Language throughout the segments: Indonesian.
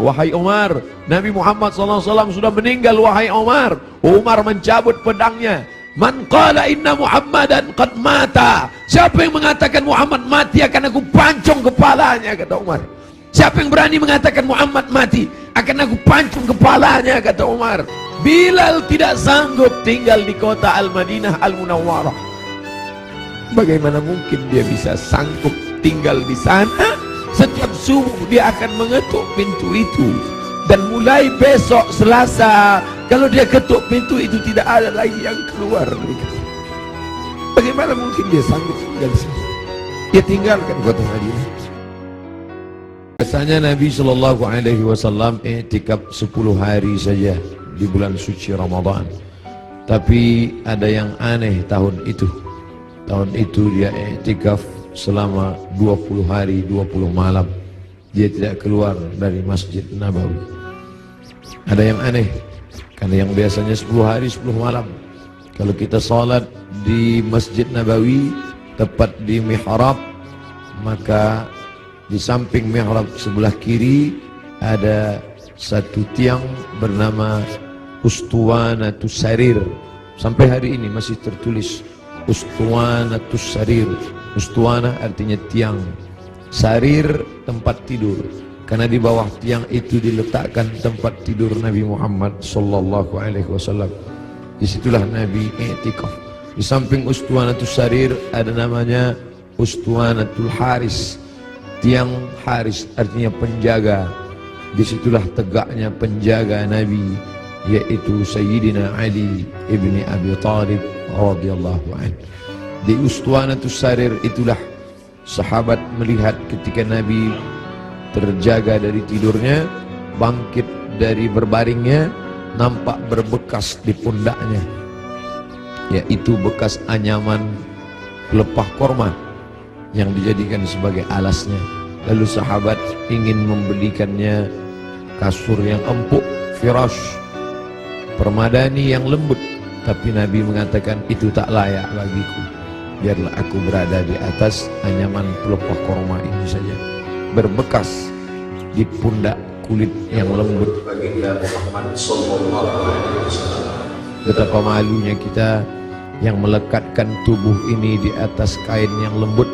wahai Umar, Nabi Muhammad SAW sudah meninggal, wahai Umar. Umar mencabut pedangnya. Man qala inna Muhammadan qad mata. Siapa yang mengatakan Muhammad mati akan aku pancung kepalanya, kata Umar. Siapa yang berani mengatakan Muhammad mati akan aku pancung kepalanya, kata Umar. Bilal tidak sanggup tinggal di kota Al-Madinah Al-Munawwarah. Bagaimana mungkin dia bisa sanggup tinggal di sana? Setiap subuh dia akan mengetuk pintu itu. Dan mulai besok Selasa, kalau dia ketuk pintu itu tidak ada lagi yang keluar. Bagaimana mungkin dia sanggup tinggal di sini? Dia tinggalkan kota Madinah. Biasanya Nabi SAW i'tikaf 10 hari saja di bulan suci Ramadan. Tapi ada yang aneh tahun itu. Tahun itu dia i'tikaf selama 20 hari 20 malam. Dia tidak keluar dari Masjid Nabawi. Ada yang aneh, karena yang biasanya 10 hari 10 malam. Kalau kita salat di Masjid Nabawi tepat di mihrab, maka di samping mihrab sebelah kiri ada satu tiang bernama Ustuwanatus Sarir. Sampai hari ini masih tertulis Ustuwanatus Sarir. Ustuwana artinya tiang, sarir tempat tidur. Karena di bawah tiang itu diletakkan tempat tidur Nabi Muhammad sallallahu alaihi wasallam. Disitulah Nabi i'tikaf. Di samping Ustuwanatus Sarir ada namanya Ustuwanatul Haris. Tiang Haris artinya penjaga. Disitulah tegaknya penjaga Nabi, yaitu Sayyidina Ali ibni Abi Thalib radhiyallahu anhu. Di Ustuwanatus Sarir itulah sahabat melihat ketika Nabi terjaga dari tidurnya, bangkit dari berbaringnya, nampak berbekas di pundaknya, yaitu bekas anyaman pelepah korma yang dijadikan sebagai alasnya. Lalu sahabat ingin membelikannya kasur yang empuk, firash, permadani yang lembut. Tapi Nabi mengatakan itu tak layak bagiku. Biarlah aku berada di atas anyaman pelepah korma ini saja, berbekas di pundak kulit yang lembut. Baginda Muhammad sallallahu alaihi wasallam. Betapa malunya kita yang melekatkan tubuh ini di atas kain yang lembut.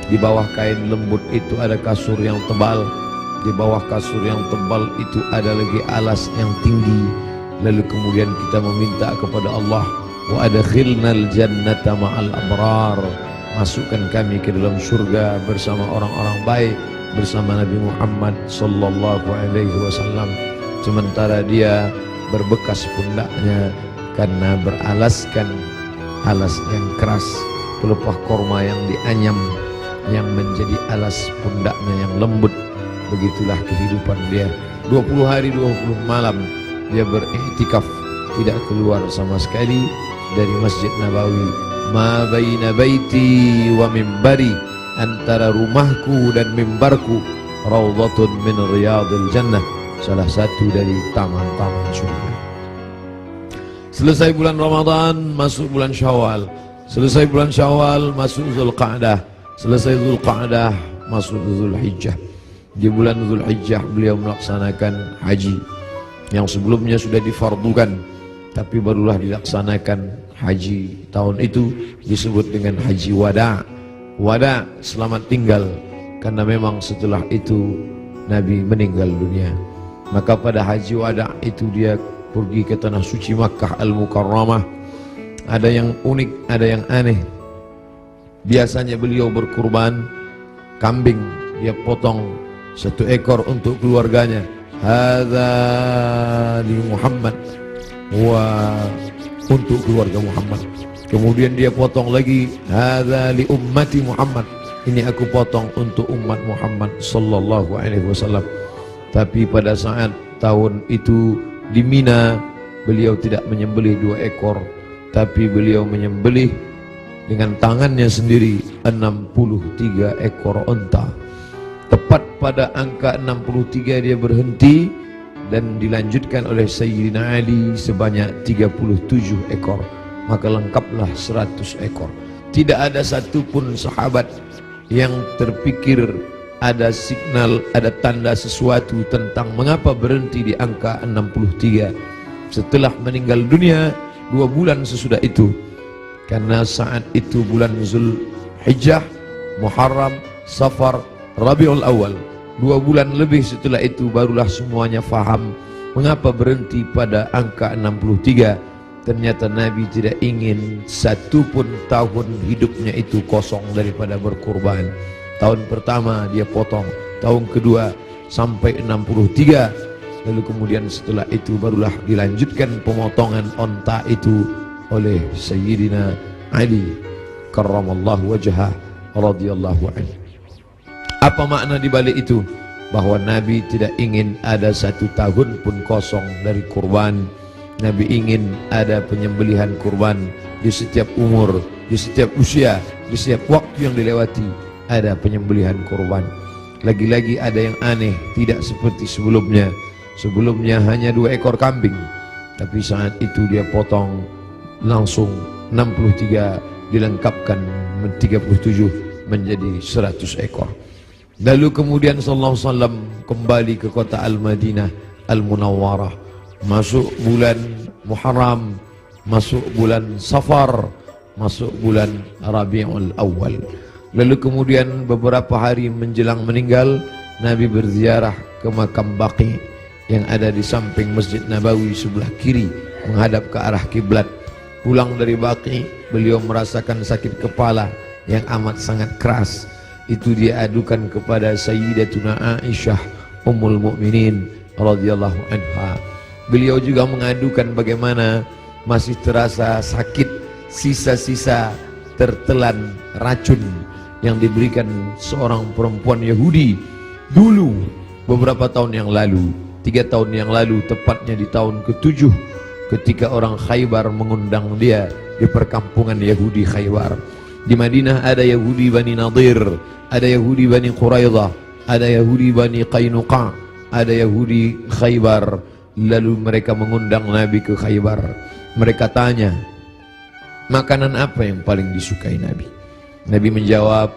Di bawah kain lembut itu ada kasur yang tebal. Di bawah kasur yang tebal itu ada lagi alas yang tinggi. Lalu kemudian kita meminta kepada Allah, wa adkhilnal jannata ma'al abrar. Masukkan kami ke dalam surga bersama orang-orang baik, bersama Nabi Muhammad sallallahu alaihi wasallam. Sementara dia berbekas pundaknya karena beralaskan alas yang keras, pelepah korma yang dianyam yang menjadi alas pundaknya yang lembut. Begitulah kehidupan dia. 20 hari 20 malam dia beriktikaf, tidak keluar sama sekali dari Masjid Nabawi. Ma baina baiti wa mimbari, antara rumahku dan mimbarku raudhatun min riyadil jannah, salah satu dari taman-taman surga. Selesai bulan Ramadan, masuk bulan Syawal. Selesai bulan Syawal, masuk Zulqa'dah. Selesai Zulqa'dah, masuk Zulhijjah. Di bulan Zulhijjah beliau melaksanakan haji yang sebelumnya sudah difardukan, tapi barulah dilaksanakan haji tahun itu, disebut dengan haji wada'. Wada', selamat tinggal, karena memang setelah itu Nabi meninggal dunia. Maka pada haji wada' itu dia pergi ke tanah suci Makkah Al-Mukarramah. Ada yang unik, ada yang aneh. Biasanya beliau berkurban kambing, dia potong 1 ekor untuk keluarganya. Hadza li Muhammad, wa untuk keluarga Muhammad. Kemudian dia potong lagi, hadza li ummati Muhammad, ini aku potong untuk umat Muhammad sallallahu alaihi wasallam. Tapi pada saat tahun itu di Mina, beliau tidak menyembelih 2 ekor, tapi beliau menyembelih dengan tangannya sendiri 63 ekor unta. Tepat pada angka 63 dia berhenti dan dilanjutkan oleh Sayyidina Ali sebanyak 37 ekor. Maka lengkaplah 100 ekor. Tidak ada satupun sahabat yang terpikir ada signal, ada tanda sesuatu tentang mengapa berhenti di angka 63 setelah meninggal dunia 2 bulan sesudah itu. Karena saat itu bulan Zulhijjah, Muharram, Safar, Rabiul Awal, 2 bulan lebih setelah itu barulah semuanya faham mengapa berhenti pada angka 63. Ternyata Nabi tidak ingin satu pun tahun hidupnya itu kosong daripada berkurban. Tahun pertama dia potong, tahun kedua sampai 63. Lalu kemudian setelah itu barulah dilanjutkan pemotongan onta itu oleh Sayyidina Ali karramallahu wajhah radhiyallahu anhu. Apa makna di balik itu? Bahwa Nabi tidak ingin ada satu tahun pun kosong dari kurban. Nabi ingin ada penyembelihan kurban di setiap umur, di setiap usia, di setiap waktu yang dilewati ada penyembelihan kurban. Lagi-lagi ada yang aneh, tidak seperti sebelumnya. Sebelumnya hanya 2 ekor kambing, tapi saat itu dia potong langsung 63 dilengkapkan 37 menjadi 100 ekor. Lalu kemudian sallallahu alaihi wasallam kembali ke kota Al-Madinah Al-Munawwarah, masuk bulan Muharram, masuk bulan Safar, masuk bulan Rabiul Awal. Lalu kemudian beberapa hari menjelang meninggal, Nabi berziarah ke makam Baqi yang ada di samping Masjid Nabawi sebelah kiri menghadap ke arah kiblat. Pulang dari Baqi, beliau merasakan sakit kepala yang amat sangat keras. Itu dia adukan kepada Sayyidatuna Aisyah Ummul Mukminin radhiyallahu anha. Beliau juga mengadukan bagaimana masih terasa sakit, sisa-sisa tertelan racun yang diberikan seorang perempuan Yahudi dulu beberapa tahun yang lalu, 3 tahun yang lalu, tepatnya di tahun ke-7 ketika orang Khaybar mengundang dia di perkampungan Yahudi Khaybar. Di Madinah ada Yahudi Bani Nadir, ada Yahudi Bani Quraidah, ada Yahudi Bani Qainuqa, ada Yahudi Khaybar. Lalu mereka mengundang Nabi ke Khaybar. Mereka tanya, makanan apa yang paling disukai Nabi? Nabi menjawab,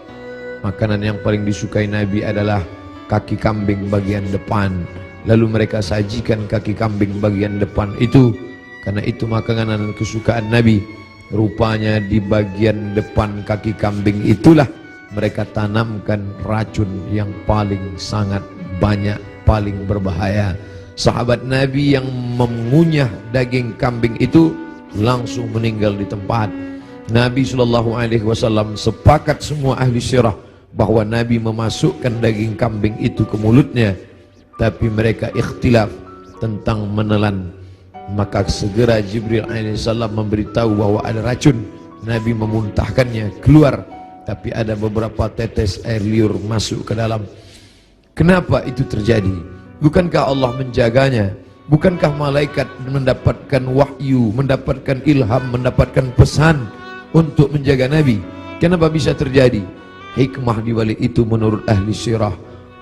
makanan yang paling disukai Nabi adalah kaki kambing bagian depan. Lalu mereka sajikan kaki kambing bagian depan itu, karena itu makanan kesukaan Nabi. Rupanya di bagian depan kaki kambing itulah mereka tanamkan racun yang paling sangat banyak, paling berbahaya. Sahabat Nabi yang mengunyah daging kambing itu langsung meninggal di tempat. Nabi SAW sepakat semua ahli sirah bahwa Nabi memasukkan daging kambing itu ke mulutnya, tapi mereka ikhtilaf tentang menelan. Maka segera Jibril alaihissalam memberitahu bahwa ada racun. Nabi memuntahkannya keluar, tapi ada beberapa tetes air liur masuk ke dalam. Kenapa itu terjadi? Bukankah Allah menjaganya? Bukankah malaikat mendapatkan wahyu, mendapatkan ilham, mendapatkan pesan untuk menjaga Nabi? Kenapa bisa terjadi? Hikmah di balik itu menurut ahli sirah,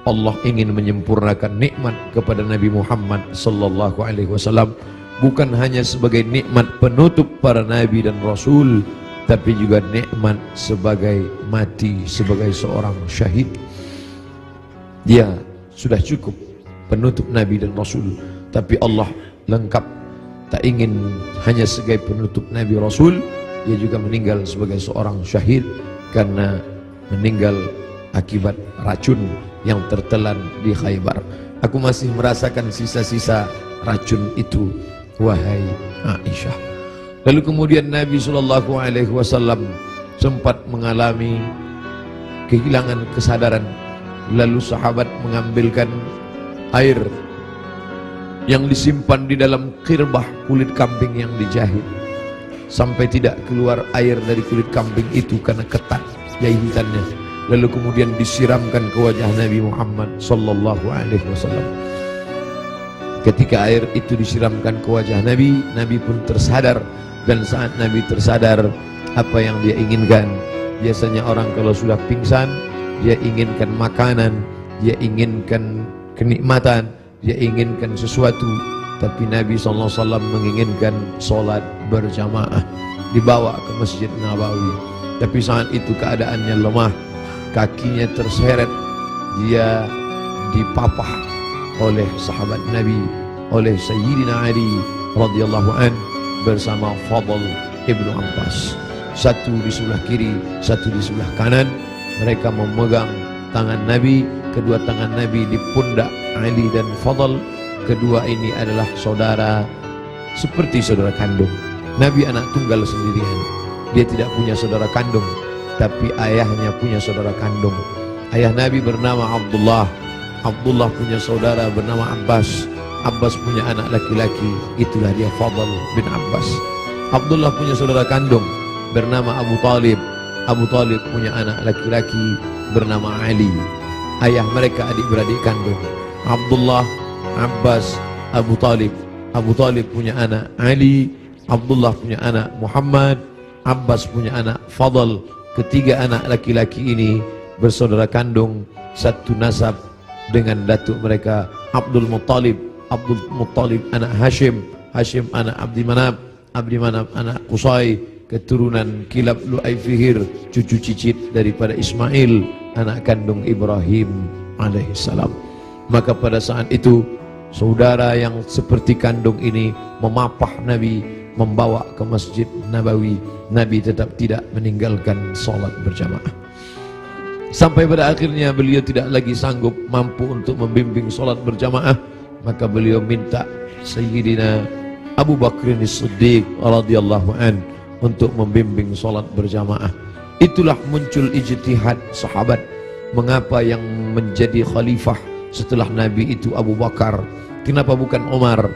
Allah ingin menyempurnakan nikmat kepada Nabi Muhammad sallallahu alaihi wasallam, bukan hanya sebagai nikmat penutup para nabi dan rasul, tapi juga nikmat sebagai mati sebagai seorang syahid. Dia sudah cukup penutup nabi dan rasul, tapi Allah lengkap, tak ingin hanya sebagai penutup nabi rasul, dia juga meninggal sebagai seorang syahid karena meninggal akibat racun yang tertelan di Khaybar. Aku masih merasakan sisa-sisa racun itu, wahai Aisyah. Lalu kemudian Nabi SAW sempat mengalami kehilangan kesadaran. Lalu sahabat mengambilkan air yang disimpan di dalam khirbah kulit kambing yang dijahit, sampai tidak keluar air dari kulit kambing itu karena ketat jahitannya. Lalu kemudian disiramkan ke wajah Nabi Muhammad sallallahu alaihi wasallam. Ketika air itu disiramkan ke wajah Nabi, Nabi pun tersadar. Dan saat Nabi tersadar, apa yang dia inginkan? Biasanya orang kalau sudah pingsan, dia inginkan makanan, dia inginkan kenikmatan, dia inginkan sesuatu. Tapi Nabi SAW menginginkan sholat berjamaah, dibawa ke Masjid Nabawi. Tapi saat itu keadaannya lemah, kakinya terseret dia dipapah oleh sahabat Nabi, oleh Sayyidina Ali radhiyallahu an bersama Fadl ibnu Abbas. Satu di sebelah kiri, satu di sebelah kanan. Mereka memegang tangan Nabi, kedua tangan Nabi di pundak Ali dan Fadl. Kedua ini adalah saudara, seperti saudara kandung. Nabi anak tunggal sendirian. Dia tidak punya saudara kandung, tapi ayahnya punya saudara kandung. Ayah Nabi bernama Abdullah. Abdullah punya saudara bernama Abbas. Abbas punya anak laki-laki, itulah dia Fadl bin Abbas. Abdullah punya saudara kandung bernama Abu Talib. Abu Talib punya anak laki-laki bernama Ali. Ayah mereka adik-beradik kandung. Abdullah, Abbas, Abu Talib. Abu Talib punya anak Ali, Abdullah punya anak Muhammad, Abbas punya anak Fadl. Ketiga anak laki-laki ini bersaudara kandung, satu nasab dengan datuk mereka Abdul Muttalib. Abdul Muttalib anak Hashim, Hashim anak Abdi Manaf, Abdi Manaf anak Qusay, keturunan Kilab Lu'ay Fihir, cucu cicit daripada Ismail, anak kandung Ibrahim alaihissalam. Maka pada saat itu saudara yang seperti kandung ini memapah Nabi, membawa ke Masjid Nabawi. Nabi tetap tidak meninggalkan salat berjamaah. Sampai pada akhirnya beliau tidak lagi sanggup mampu untuk membimbing salat berjamaah, maka beliau minta Sayyidina Abu Bakr As-Siddiq radhiyallahu an untuk membimbing salat berjamaah. Itulah muncul ijtihad sahabat. Mengapa yang menjadi khalifah setelah Nabi itu Abu Bakar? Kenapa bukan Umar?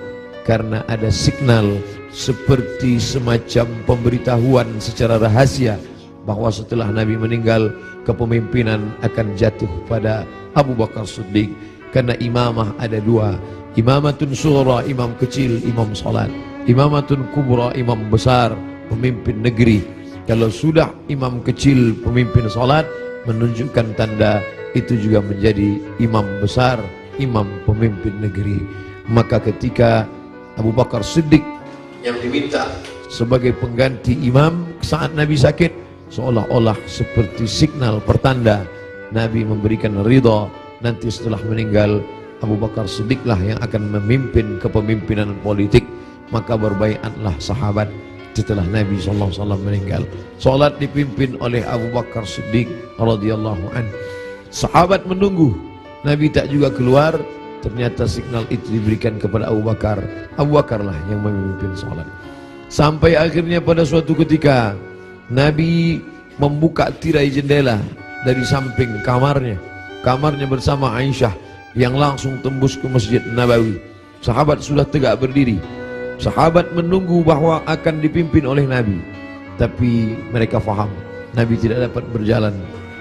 Karena ada signal seperti semacam pemberitahuan secara rahasia bahwa setelah Nabi meninggal, kepemimpinan akan jatuh pada Abu Bakar Siddiq. Karena imamah ada dua, imamatun sughra, imam kecil, imam salat, imamatun kubra, imam besar, pemimpin negeri. Kalau sudah imam kecil, pemimpin salat, menunjukkan tanda itu juga menjadi imam besar, imam pemimpin negeri. Maka ketika Abu Bakar Siddiq yang diminta sebagai pengganti imam saat Nabi sakit, seolah-olah seperti signal pertanda Nabi memberikan ridha, nanti setelah meninggal Abu Bakar Siddiq lah yang akan memimpin kepemimpinan politik. Maka berbaiatlah sahabat setelah Nabi SAW meninggal. Salat dipimpin oleh Abu Bakar Siddiq radhiyallahu an. Sahabat menunggu, Nabi tak juga keluar. Ternyata signal itu diberikan kepada Abu Bakar. Abu Bakar lah yang memimpin salat. Sampai akhirnya pada suatu ketika Nabi membuka tirai jendela dari samping kamarnya. Kamarnya bersama Aisyah yang langsung tembus ke Masjid Nabawi. Sahabat sudah tegak berdiri. Sahabat menunggu bahwa akan dipimpin oleh Nabi. Tapi mereka faham Nabi tidak dapat berjalan.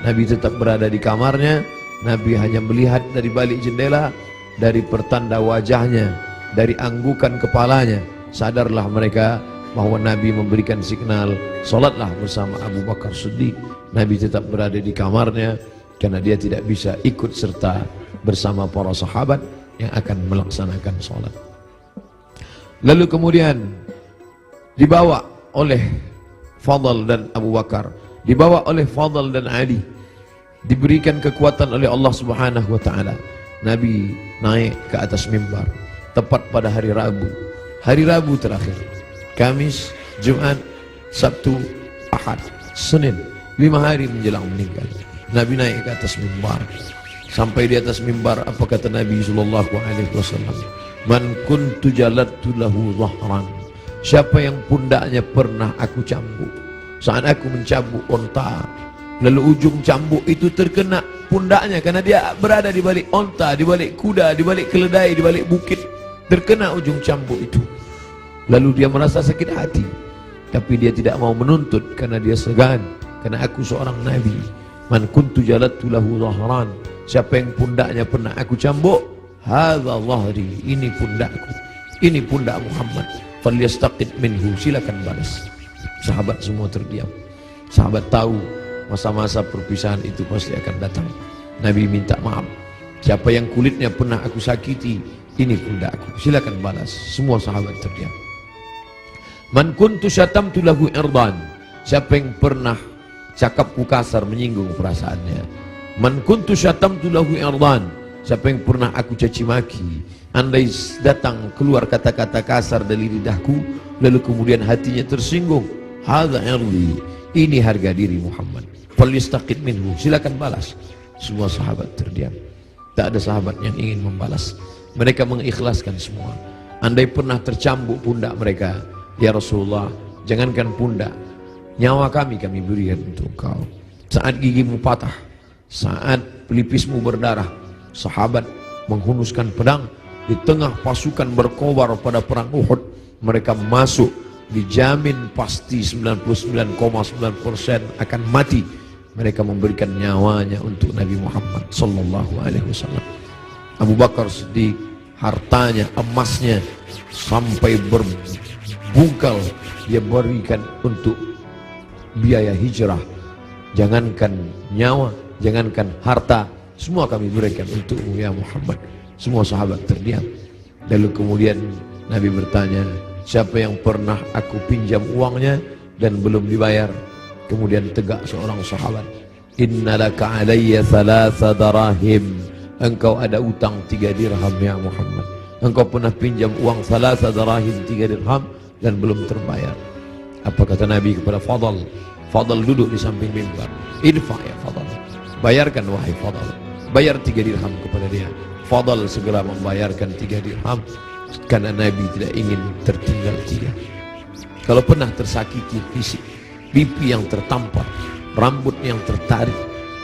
Nabi tetap berada di kamarnya. Nabi hanya melihat dari balik jendela, dari pertanda wajahnya, dari anggukan kepalanya. Sadarlah mereka bahwa Nabi memberikan signal, salatlah bersama Abu Bakar Siddiq. Nabi tetap berada di kamarnya karena dia tidak bisa ikut serta bersama para sahabat yang akan melaksanakan salat. Lalu kemudian dibawa oleh Fadl dan Abu Bakar, dibawa oleh Fadl dan Ali, diberikan kekuatan oleh Allah Subhanahu wa taala. Nabi naik ke atas mimbar tepat pada hari Rabu. Hari Rabu terakhir, Kamis, Jumat, Sabtu, Ahad, Senin, 5 hari menjelang meninggal. Nabi naik ke atas mimbar. Sampai di atas mimbar, apa kata Nabi sallallahu alaihi wasallam? Man kuntu jalattu lahu dhahran. Siapa yang pundaknya pernah aku cambuk, saat aku mencambuk onta, lalu ujung cambuk itu terkena pundaknya karena dia berada di balik onta, di balik kuda, di balik keledai, di balik bukit, terkena ujung cambuk itu. Lalu dia merasa sakit hati, tapi dia tidak mau menuntut karena dia segan, karena aku seorang nabi. Man kuntu jalattu lahu dhahran. Siapa yang pundaknya pernah aku cambuk, hadza dhahri, ini pundakku, ini pundak Muhammad. Falyastaqid minhu, silakan balas. Sahabat semua terdiam. Sahabat tahu masa-masa perpisahan itu pasti akan datang. Nabi minta maaf. Siapa yang kulitnya pernah aku sakiti, ini pundakku, silakan balas. Semua sahabat terdiam. Man kuntu syatamtu lahu irdan. Siapa yang pernah cakapku kasar, menyinggung perasaannya, Man kuntu syatamtu lahu irdan, siapa yang pernah aku caci maki, andai datang keluar kata-kata kasar dari lidahku lalu kemudian hatinya tersinggung, hadza irdi, ini harga diri Muhammad, falyastaqid minhu, silakan balas. Semua sahabat terdiam, tak ada sahabat yang ingin membalas. Mereka mengikhlaskan semua. Andai pernah tercambuk pundak mereka, ya Rasulullah, jangankan pundak, nyawa kami berikan untuk engkau. Saat gigimu patah, saat pelipismu berdarah, sahabat menghunuskan pedang di tengah pasukan berkobar pada perang Uhud. Mereka masuk, dijamin pasti 99,9% akan mati. Mereka memberikan nyawanya untuk Nabi Muhammad sallallahu alaihi wasallam. Abu Bakar Siddiq, hartanya, emasnya sampai berbungkal dia berikan untuk biaya hijrah. Jangankan nyawa, jangankan harta, semua kami berikan untukmu ya Muhammad. Semua sahabat terdiam. Lalu kemudian Nabi bertanya, siapa yang pernah aku pinjam uangnya dan belum dibayar? Kemudian tegak seorang sahabat, innalaka alayya thalatha darahim, engkau ada utang 3 dirham ya Muhammad. Engkau pernah pinjam uang thalatha darahim, 3 dirham dan belum terbayar. Apa kata Nabi kepada Fadl? Fadl duduk di samping mimbar. Idfa ya Fadl, bayarkan wahai Fadl. Bayar 3 dirham kepada dia. Fadl segera membayarkan 3 dirham karena Nabi tidak ingin tertinggal 3. Kalau pernah tersakiti fisik, pipi yang tertampar, rambut yang tertarik,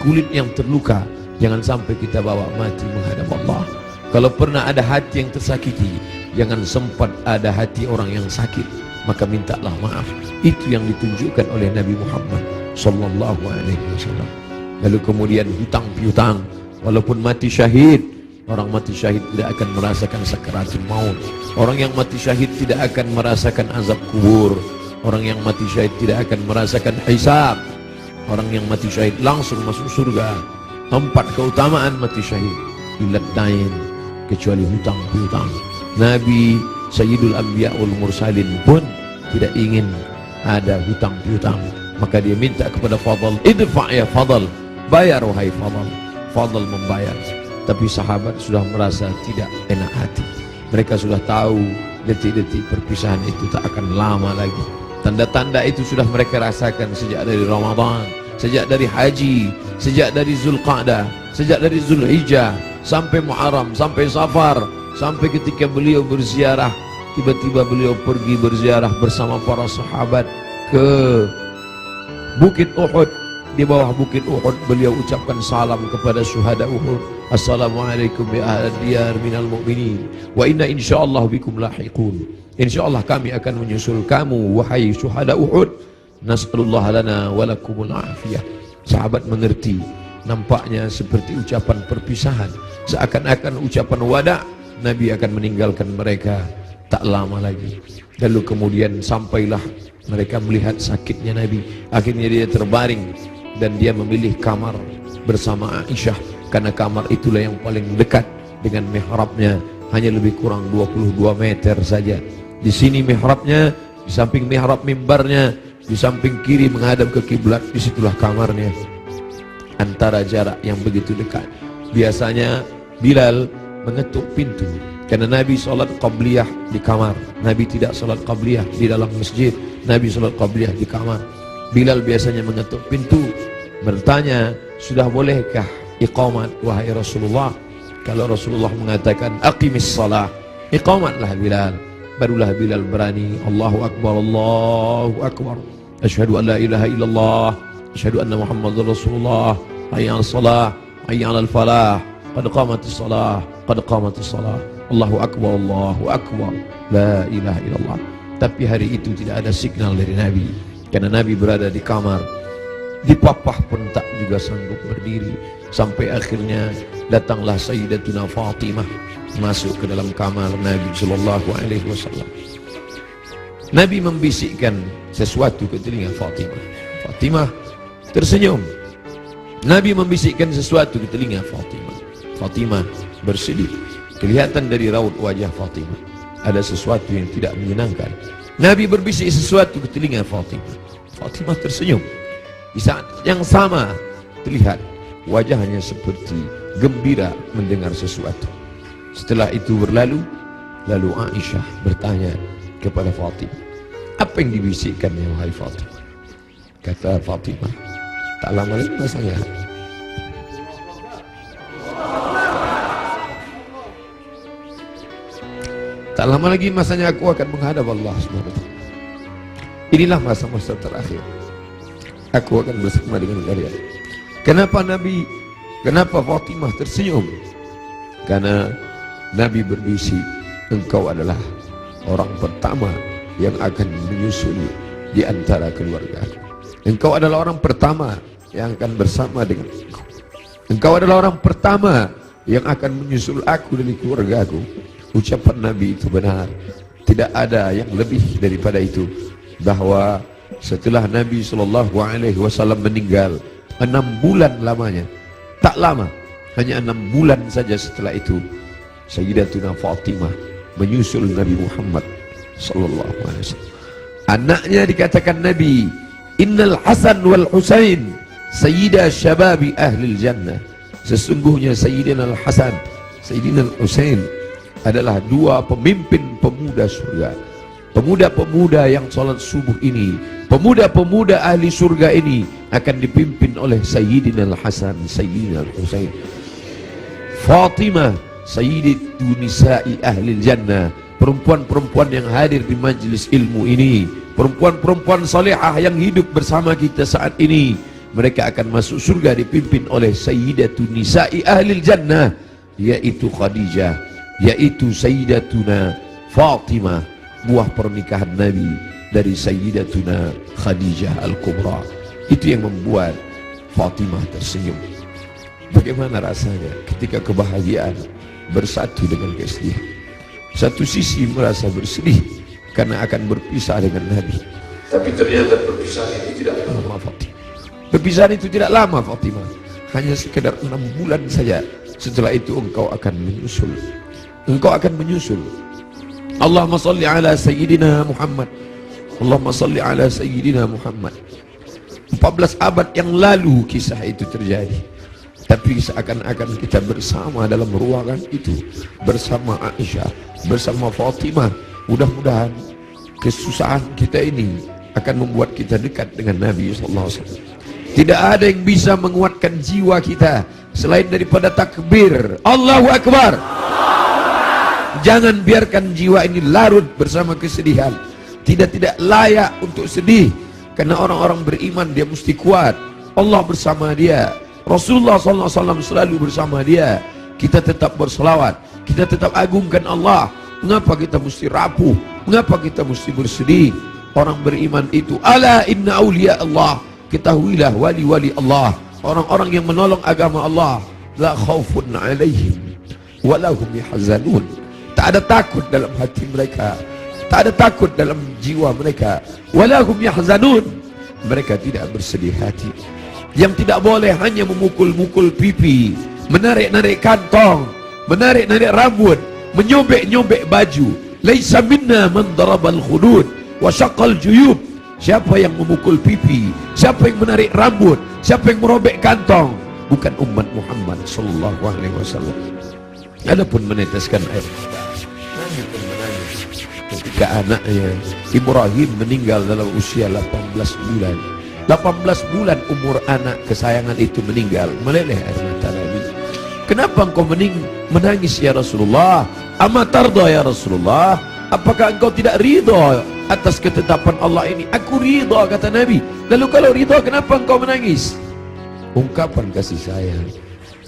kulit yang terluka, jangan sampai kita bawa mati menghadap Allah. Kalau pernah ada hati yang tersakiti, jangan sempat ada hati orang yang sakit, maka mintalah maaf. Itu yang ditunjukkan oleh Nabi Muhammad sallallahu alaihi wasallam. Lalu kemudian hutang piutang, walaupun mati syahid, orang mati syahid tidak akan merasakan sakaratul maut. Orang yang mati syahid tidak akan merasakan azab kubur. Orang yang mati syahid tidak akan merasakan hisab. Orang yang mati syahid langsung masuk surga. 4 keutamaan mati syahid, ilat dain, kecuali hutang piutang. Nabi Sayyidul Anbiya wal Mursalin pun tidak ingin ada hutang piutang, maka dia minta kepada Fadl, idfa ya Fadl, bayar wahai Fadl. Fadl membayar. Tapi sahabat sudah merasa tidak enak hati. Mereka sudah tahu detik-detik perpisahan itu tak akan lama lagi. Tanda-tanda itu sudah mereka rasakan sejak dari Ramadan, sejak dari haji, sejak dari Zulqa'dah, sejak dari Zulhijjah, sampai Muharram, sampai Safar, sampai ketika beliau berziarah. Tiba-tiba beliau pergi berziarah bersama para sahabat ke Bukit Uhud. Di bawah Bukit Uhud beliau ucapkan salam kepada syuhada Uhud. Assalamualaikum ya ahlal diyar minal mu'minin wa inna insyaallah bikum lahiqun. Insyaallah kami akan menyusul kamu wahai syuhada Uhud. Nas'alullah lana wa lakumul afiyah. Sahabat mengerti, nampaknya seperti ucapan perpisahan, seakan-akan ucapan wada. Nabi akan meninggalkan mereka tak lama lagi. Lalu kemudian sampailah mereka melihat sakitnya Nabi. Akhirnya dia terbaring dan dia memilih kamar bersama Aisyah, karena kamar itulah yang paling dekat dengan mihrabnya, hanya lebih kurang 22 meter saja. Di sini mihrabnya, di samping mihrab mimbarnya, di samping kiri menghadap ke kiblat, disitulah kamarnya. Antara jarak yang begitu dekat. Biasanya Bilal mengetuk pintu, karena Nabi salat qabliyah di kamar. Nabi tidak salat qabliyah di dalam masjid. Nabi salat qabliyah di kamar. Bilal biasanya mengetuk pintu, bertanya, sudah bolehkah iqamat wahai Rasulullah? Kalau Rasulullah mengatakan aqimis salah, iqamatlah Bilal. Barulah Bilal berani, Allahu Akbar, Allahu Akbar, asyhadu an la ilaha illallah, asyhadu anna Muhammadar Rasulullah, hayya 'alas salah, hayya 'alal falah, qad qamatis salah, qad qamatis salah, Allahu Akbar, Allahu Akbar, la ilaha illallah. Tapi hari itu tidak ada signal dari Nabi, karena Nabi berada di kamar. Dipapah pun tak juga sanggup berdiri. Sampai akhirnya datanglah Sayyidatuna Fatimah masuk ke dalam kamar Nabi sallallahu alaihi wasallam. Nabi membisikkan sesuatu ke telinga Fatimah. Fatimah tersenyum. Nabi membisikkan sesuatu ke telinga Fatimah. Fatimah bersedih. Kelihatan dari raut wajah Fatimah ada sesuatu yang tidak menyenangkan. Nabi berbisik sesuatu ke telinga Fatimah. Fatimah tersenyum. Di saat yang sama terlihat wajahnya seperti gembira mendengar sesuatu. Setelah itu berlalu, lalu Aisyah bertanya kepada Fatimah, apa yang dibisikkannya wahai Fatimah? Kata Fatimah, tak lama lagi masanya. Tak lama lagi masanya aku akan menghadap Allah SWT. Inilah masa-masa terakhir. Aku akan bersama dengan kalian. Kenapa Fatimah tersenyum? Karena Nabi berbisik, engkau adalah orang pertama yang akan menyusuli di antara keluarga. Engkau adalah orang pertama yang akan bersama dengan aku. Engkau adalah orang pertama yang akan menyusul aku dari keluargaku. Ucapan Nabi itu benar. Tidak ada yang lebih daripada itu. Bahwa setelah Nabi SAW meninggal 6 bulan lamanya, tak lama, hanya 6 bulan saja setelah itu, Sayyidatuna Fatimah menyusul Nabi Muhammad SAW. Anaknya dikatakan Nabi, Innal Hasan wal Husain Sayyida Syababi Ahlil Jannah. Sesungguhnya Sayyidina Al-Hasan, Sayyidina Al-Husain adalah dua pemimpin pemuda surga. Pemuda-pemuda yang salat subuh ini, pemuda-pemuda ahli surga ini akan dipimpin oleh Sayyidina Al-Hasan, Sayyidina Al-Husain. Fatimah Sayyidatu Nisa'i Ahlil Jannah, perempuan-perempuan yang hadir di majlis ilmu ini, perempuan-perempuan salihah yang hidup bersama kita saat ini. Mereka akan masuk surga dipimpin oleh Sayyidatu Nisa'i Ahlil Jannah, yaitu Khadijah, yaitu Sayyidatuna Fatimah, buah pernikahan Nabi dari Sayyidatuna Khadijah Al-Kubra. Itu yang membuat Fatimah tersenyum. Bagaimana rasanya ketika kebahagiaan bersatu dengan kesedihan? Satu sisi merasa bersedih karena akan berpisah dengan Nabi, tapi ternyata perpisahan itu tidak lama Fatimah. Perpisahan itu tidak lama Fatimah, hanya sekedar 6 bulan saja. Setelah itu engkau akan menyusul. Engkau akan menyusul. Allahumma salli ala Sayyidina Muhammad. Allahumma salli ala Sayyidina Muhammad. 14 abad yang lalu kisah itu terjadi, tapi seakan-akan kita bersama dalam ruangan itu, bersama Aisyah, bersama Fatimah. Mudah-mudahan kesusahan kita ini akan membuat kita dekat dengan Nabi SAW. Tidak ada yang bisa menguatkan jiwa kita selain daripada takbir Allahu Akbar. Jangan biarkan jiwa ini larut bersama kesedihan. Tidak layak untuk sedih, karena orang-orang beriman dia mesti kuat. Allah bersama dia, Rasulullah SAW selalu bersama dia. Kita tetap berselawat, kita tetap agungkan Allah. Mengapa kita mesti rapuh? Mengapa kita mesti bersedih? Orang beriman itu, ala inna awliya Allah, ketahuilah wali-wali Allah, orang-orang yang menolong agama Allah, la khaufun alaihim walahum yahzanun. Tak ada takut dalam hati mereka, tak ada takut dalam jiwa mereka. Walahum yahzanun, mereka tidak bersedih hati. Yang tidak boleh hanya memukul-mukul pipi, menarik-narik kantong, menarik-narik rambut, menyobek-nyobek baju. Laisa minna man darabal khudud wa syaqal juyub. Siapa yang memukul pipi, siapa yang menarik rambut, siapa yang merobek kantong, bukan umat Muhammad sallallahu alaihi wasallam. Adapun meneteskan air mata, Nabi pun menangis ketika anaknya Ibrahim meninggal dalam usia 18 bulan. 18 bulan umur anak kesayangan itu meninggal, meleleh air mata Nabi. Kenapa engkau menangis ya Rasulullah? Ama tarda ya Rasulullah? Apakah engkau tidak ridha atas ketetapan Allah ini? Aku ridha, kata Nabi. Lalu kalau ridha, kenapa engkau menangis? Ungkapan kasih sayang,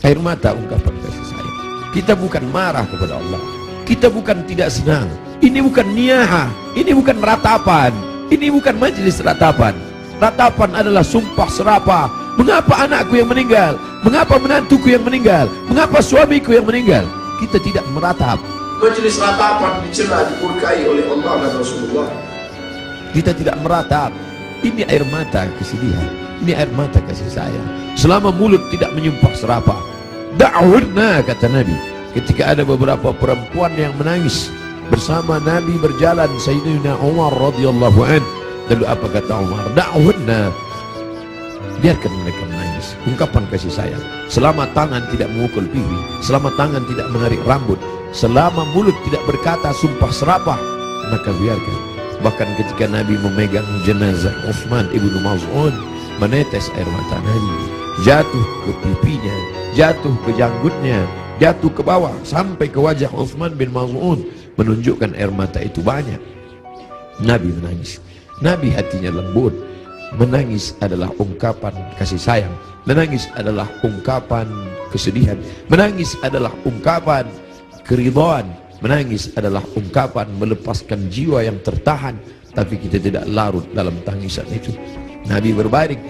air mata ungkapan kasih sayang. Kita bukan marah kepada Allah, kita bukan tidak senang. Ini bukan niyaha, ini bukan ratapan, ini bukan majelis ratapan. Ratapan adalah sumpah serapah. Mengapa anakku yang meninggal? Mengapa menantuku yang meninggal? Mengapa suamiku yang meninggal? Kita tidak meratap. Majelis ratapan dicela, dimurkai oleh Allah dan Rasulullah. Kita tidak meratap. Ini air mata kesedihan, ini air mata kasih sayang. Selama mulut tidak menyumpah serapah. Da'wurna, kata Nabi, ketika ada beberapa perempuan yang menangis bersama Nabi berjalan, Sayyidina Umar radhiyallahu an. Lalu apa kata Umar? Da'wurna, biarkan mereka menangis. Ungkapan kasih sayang. Selama tangan tidak memukul pipi, selama tangan tidak menarik rambut, selama mulut tidak berkata sumpah serapah, maka biarkan. Bahkan ketika Nabi memegang jenazah Utsman ibnu Maz'un, menetes air mata Nabi, jatuh ke pipinya, jatuh ke janggutnya, jatuh ke bawah sampai ke wajah Utsman bin Maz'un, menunjukkan air mata itu banyak. Nabi menangis. Nabi hatinya lembut. Menangis adalah ungkapan kasih sayang. Menangis adalah ungkapan kesedihan. Menangis adalah ungkapan keridhaan. Menangis adalah ungkapan melepaskan jiwa yang tertahan, tapi kita tidak larut dalam tangisan itu. Nabi berbaring,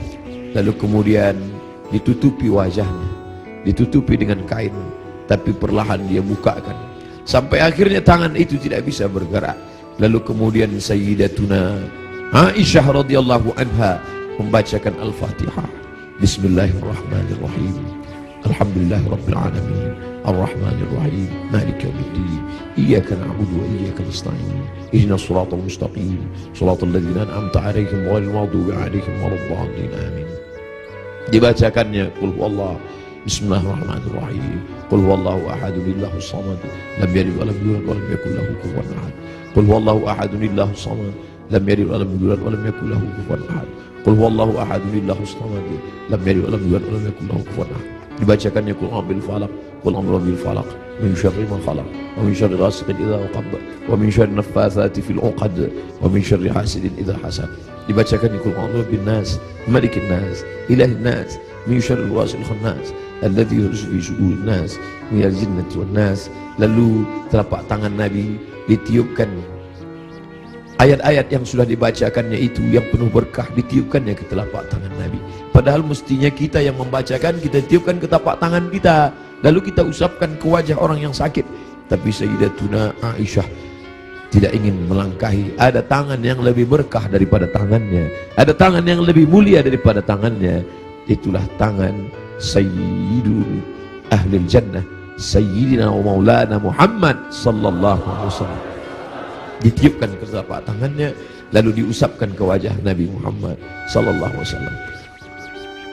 lalu kemudian ditutupi wajahnya, ditutupi dengan kain, tapi perlahan dia bukakan sampai akhirnya tangan itu tidak bisa bergerak. Lalu kemudian Sayyidatuna Aisyah radhiyallahu anha membacakan Al-Fatihah. Bismillahirrahmanirrahim. Alhamdulillahirabbil alamin. Arrahmanir rahim. Maliki yaumiddin. Iyyaka na'budu wa iyyaka nasta'in. Ihdinas siratal mustaqim. Shiratal ladzina an'amta 'alaihim ghairil maghdubi 'alaihim waladdallin. Amin. Dibacakannya qul huwallahu. Bismillahirrahmanirrahim. Qul huwallahu ahadun illahus samad. Lam yalid wa lam yulad wa lam yakul lahu kufuwan ahad. Qul huwallahu ahadun illahus samad. Lam yalid wa lam yulad wa lam yakul lahu kufuwan ahad. Qul huwallahu ahadun illahus samad. Lam yalid wa lam yulad wa lam yakul lahu kufuwan ahad. Dibacakannya qul a'udzu bil falaq, qul a'udzu birabbil falaq, min syarri ma khalaq, wa min syarri ghasiqin idza waqab, wa min syarri naffatsati fil 'uqad, wa min syarri hasidin idza hasad. Dibacakannya qul a'udzu bin nas, malikin nas, ilahin nas, min syarri wasil khannas, alladzi yuhsi fi sudurin nas, minal jinnati wan nas. Lalu telapak tangan Nabi ditiupkan ayat-ayat yang sudah dibacakannya itu yang penuh berkah, ditiupkannya ke telapak tangan Nabi. Padahal mestinya kita yang membacakan, kita tiupkan ke telapak tangan kita, lalu kita usapkan ke wajah orang yang sakit. Tapi Sayyidatuna Aisyah tidak ingin melangkahi. Ada tangan yang lebih berkah daripada tangannya, ada tangan yang lebih mulia daripada tangannya. Itulah tangan Sayyidul Ahlil Jannah, Sayyidina wa Maulana Muhammad sallallahu alaihi wasallam. Ditiupkan ke telapak tangannya, lalu diusapkan ke wajah Nabi Muhammad sallallahu alaihi wasallam.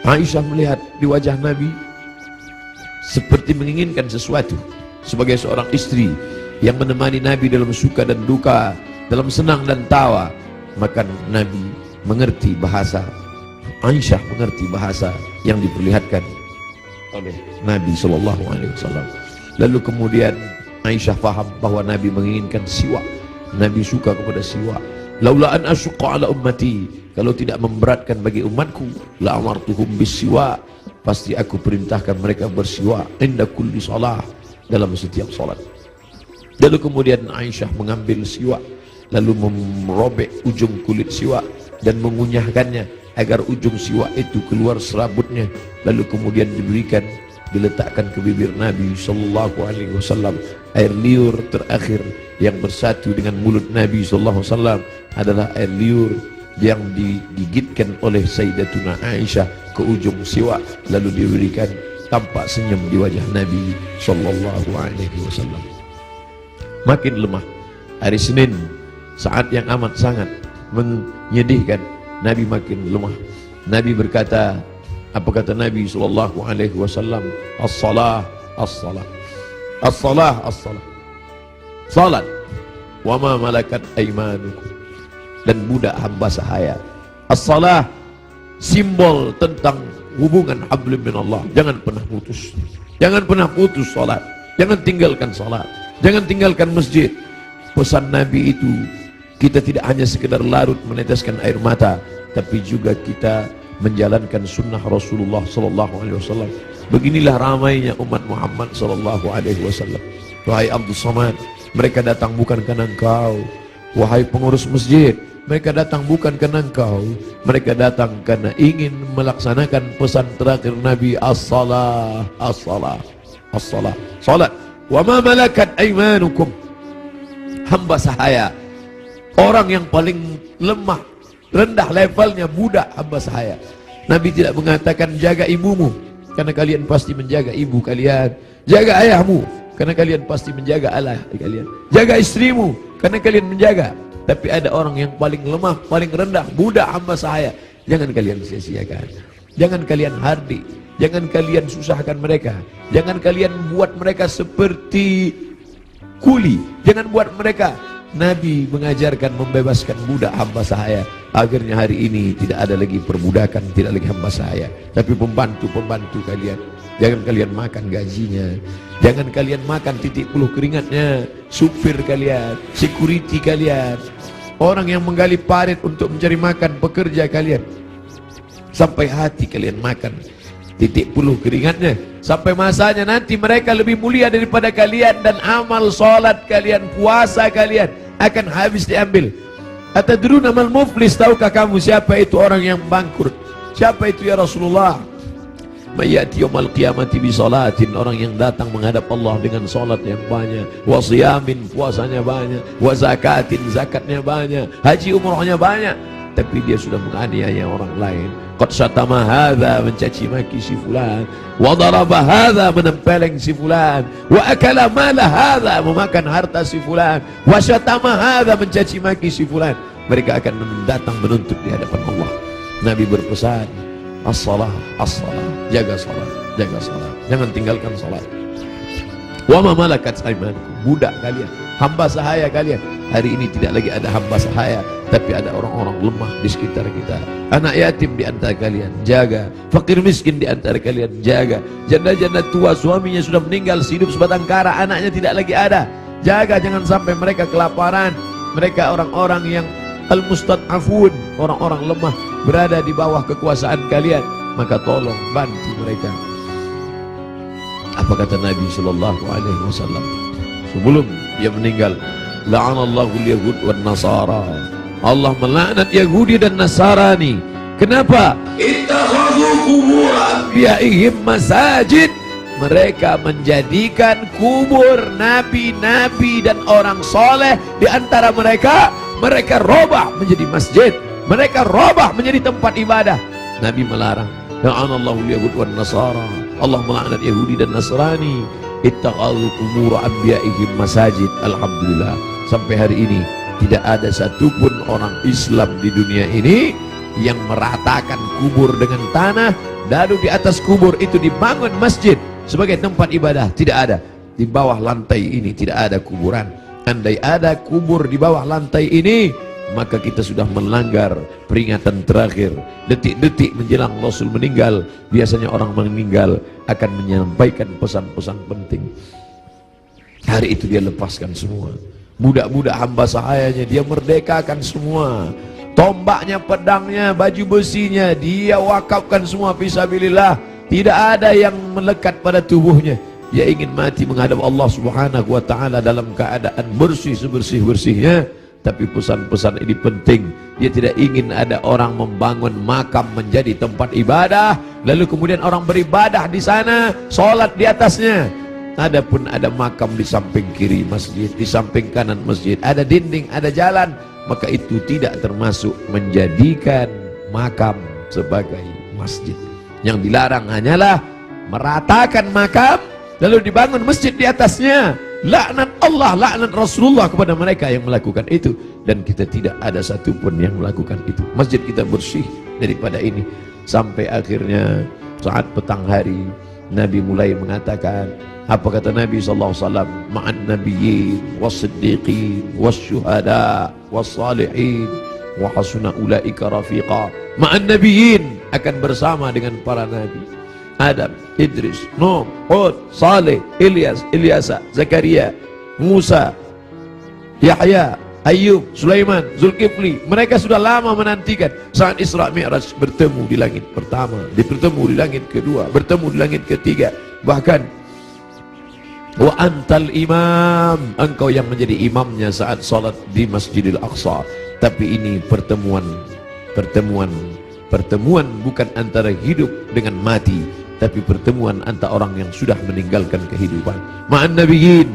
Aisyah melihat di wajah Nabi seperti menginginkan sesuatu. Sebagai seorang istri yang menemani Nabi dalam suka dan duka, dalam senang dan tawa, maka Nabi mengerti bahasa, Aisyah mengerti bahasa yang diperlihatkan oleh Nabi sallallahu alaihi wasallam. Lalu kemudian Aisyah faham bahwa Nabi menginginkan siwak. Nabi suka kepada siwak. Laula an asyqa ala ummati, kalau tidak memberatkan bagi umatku, la amartuhum bisiwak, pasti aku perintahkan mereka bersiwak inda kulli shalah, dalam setiap salat. Lalu kemudian Aisyah mengambil siwak, lalu merobek ujung kulit siwak dan mengunyahkannya agar ujung siwak itu keluar serabutnya. Lalu kemudian diberikan, diletakkan ke bibir Nabi sallallahu alaihi wasallam. Air liur terakhir yang bersatu dengan mulut Nabi sallallahu alaihi wasallam adalah air liur yang digigitkan oleh Sayyidatuna Aisyah ke ujung siwak, lalu diberikan. Tampak senyum di wajah Nabi sallallahu alaihi wasallam. Makin lemah. Hari Senin, saat yang amat sangat menyedihkan, Nabi makin lemah. Nabi berkata, apa kata Nabi sallallahu alaihi wasallam? As-salah, as-salah. As-salah, as-salah. Salat. Wa ma malakat aymanukum, dan budak hamba sahaya. As-salah, simbol tentang hubungan hablum minallah. Jangan pernah putus. Jangan pernah putus salat. Jangan tinggalkan salat. Jangan tinggalkan masjid. Pesan Nabi itu, kita tidak hanya sekedar larut meneteskan air mata, tapi juga kita menjalankan sunnah Rasulullah sallallahu alaihi wasallam. Beginilah ramainya umat Muhammad sallallahu alaihi wasallam. Wahai Abdul Samad, mereka datang bukan karena engkau. Wahai pengurus masjid, mereka datang bukan karena engkau. Mereka datang karena ingin melaksanakan pesan terakhir Nabi, as-salah, as-salah, as-salah. Salat. Wa ma malakat aymanukum, hamba sahaya. Orang yang paling lemah, rendah levelnya, budak hamba sahaya. Nabi tidak mengatakan jaga ibumu, karena kalian pasti menjaga ibu kalian. Jaga ayahmu, karena kalian pasti menjaga Allah kalian. Jaga istrimu, karena kalian menjaga. Tapi ada orang yang paling lemah, paling rendah, budak hamba sahaya. Jangan kalian sia-siakan. Jangan kalian hardik, jangan kalian susahkan mereka, jangan kalian buat mereka seperti kuli, jangan buat mereka. Nabi mengajarkan membebaskan budak hamba sahaya. Akhirnya hari ini tidak ada lagi perbudakan, tidak lagi hamba sahaya, tapi pembantu-pembantu kalian. Jangan kalian makan gajinya, jangan kalian makan titik puluh keringatnya. Supir kalian, security kalian, orang yang menggali parit untuk mencari makan, pekerja kalian, sampai hati kalian makan titik puluh keringatnya. Sampai masanya nanti mereka lebih mulia daripada kalian, dan amal salat kalian, puasa kalian akan habis diambil. Atadruna mal muflis, tahukah kamu siapa itu orang yang bangkrut? Siapa itu ya Rasulullah? Mayati yaumal qiyamati bi salatin, orang yang datang menghadap Allah dengan salat yang banyak, wa siyamin, puasanya banyak, wa zakatin, zakatnya banyak, haji umrohnya banyak, tapi dia sudah menganiaya orang lain. Qad syatama hadza, mencaci maki si fulan, wa daraba hadza, menempeleng si fulan, wa akala mala hadza, memakan harta si fulan, wa syatama hadza, mencaci maki si fulan. Mereka akan datang menuntut di hadapan Allah. Nabi berpesan, as-salah, as-salah, jaga salat, jaga salat, jangan tinggalkan salat. Wa ma malakat aymanukum, budak kalian, hamba sahaya kalian. Hari ini tidak lagi ada hamba sahaya, tapi ada orang-orang lemah di sekitar kita. Anak yatim di antara kalian, jaga. Fakir miskin di antara kalian, jaga. Janda-janda tua, suaminya sudah meninggal, hidup sebatang kara, anaknya tidak lagi ada, jaga. Jangan sampai mereka kelaparan. Mereka orang-orang yang al-mustad'afun, orang-orang lemah, berada di bawah kekuasaan kalian, maka tolong bantu mereka. Apa kata Nabi sallallahu alaihi wasallam sebelum dia meninggal? La'anallahu al-yahud wan nasara. Allah melaknat Yahudi dan Nasrani. Kenapa? Ittakhadhu qubur anbiya'ihim masajid. Mereka menjadikan kubur nabi-nabi dan orang soleh di antara mereka, mereka robah menjadi masjid, mereka robah menjadi tempat ibadah. Nabi melarang. La'anallahu al-yahud wan nasara. Allah melaknat Yahudi dan Nasrani. Ittakhadhu qubur anbiya'ihim masajid. Alhamdulillah, sampai hari ini tidak ada satupun orang Islam di dunia ini yang meratakan kubur dengan tanah, lalu di atas kubur itu dibangun masjid sebagai tempat ibadah. Tidak ada. Di bawah lantai ini tidak ada kuburan. Andai ada kubur di bawah lantai ini, maka kita sudah melanggar peringatan terakhir. Detik-detik menjelang Rasul meninggal, biasanya orang meninggal akan menyampaikan pesan-pesan penting. Hari itu dia lepaskan semua. Budak-budak hamba sahayanya dia merdekakan semua. Tombaknya, pedangnya, baju besinya dia wakafkan semua fisabilillah. Tidak ada yang melekat pada tubuhnya. Dia ingin mati menghadap Allah Subhanahu wa taala dalam keadaan bersih sebersih-bersihnya. Tapi pesan-pesan ini penting. Dia tidak ingin ada orang membangun makam menjadi tempat ibadah, lalu kemudian orang beribadah di sana, sholat di atasnya. Adapun ada makam di samping kiri masjid, di samping kanan masjid, ada dinding, ada jalan, maka itu tidak termasuk menjadikan makam sebagai masjid. Yang dilarang hanyalah meratakan makam lalu dibangun masjid di atasnya. Laknat Allah, laknat Rasulullah kepada mereka yang melakukan itu, dan kita tidak ada satupun yang melakukan itu. Masjid kita bersih daripada ini. Sampai akhirnya saat petang hari Nabi mulai mengatakan, apa kata Nabi SAW? Ma'an nabiyyin was-siddiqin was-syuhada was-salihin wa hasuna ulaika rafiqa. Ma'an nabiyyin, akan bersama dengan para nabi, Adam, Idris, Nuh, Hud, Saleh, Ilyas, Ilyasa, Zakaria, Musa, Yahya, Ayub, Sulaiman, Zulkifli. Mereka sudah lama menantikan saat Isra Mi'raj bertemu di langit pertama, bertemu di langit kedua, bertemu di langit ketiga. Bahkan wa antal imam, engkau yang menjadi imamnya saat salat di Masjidil Aqsa. Tapi ini pertemuan bukan antara hidup dengan mati, tapi pertemuan antara orang yang sudah meninggalkan kehidupan. Ma'an nabiyyin,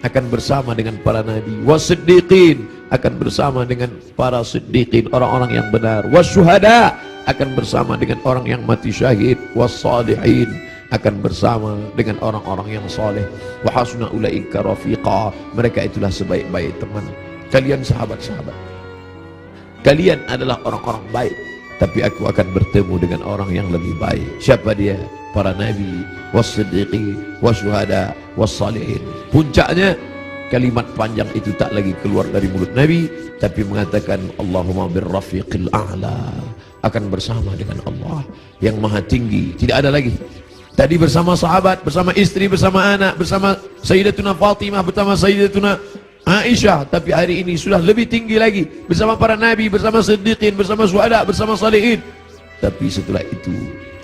akan bersama dengan para nabi, wasiddiqin, akan bersama dengan para siddiqin, orang-orang yang benar, wasyuhada, akan bersama dengan orang yang mati syahid, wassalihin, akan bersama dengan orang-orang yang soleh, wa hasuna ulaika rafiqa, mereka itulah sebaik-baik teman. Kalian sahabat-sahabat, kalian adalah orang-orang baik, tapi aku akan bertemu dengan orang yang lebih baik. Siapa dia? Para nabi, was-siddiqin, was-syuhada, was-salihin. Puncaknya kalimat panjang itu tak lagi keluar dari mulut Nabi, tapi mengatakan Allahumma birrafiqil a'la, akan bersama dengan Allah yang maha tinggi. Tidak ada lagi. Tadi bersama sahabat, bersama istri, bersama anak, bersama Sayyidatuna Fatimah, bersama Sayyidatuna Aisyah, tapi hari ini sudah lebih tinggi lagi, bersama para nabi, bersama siddiqin, bersama syuhada, bersama salihin. Tapi setelah itu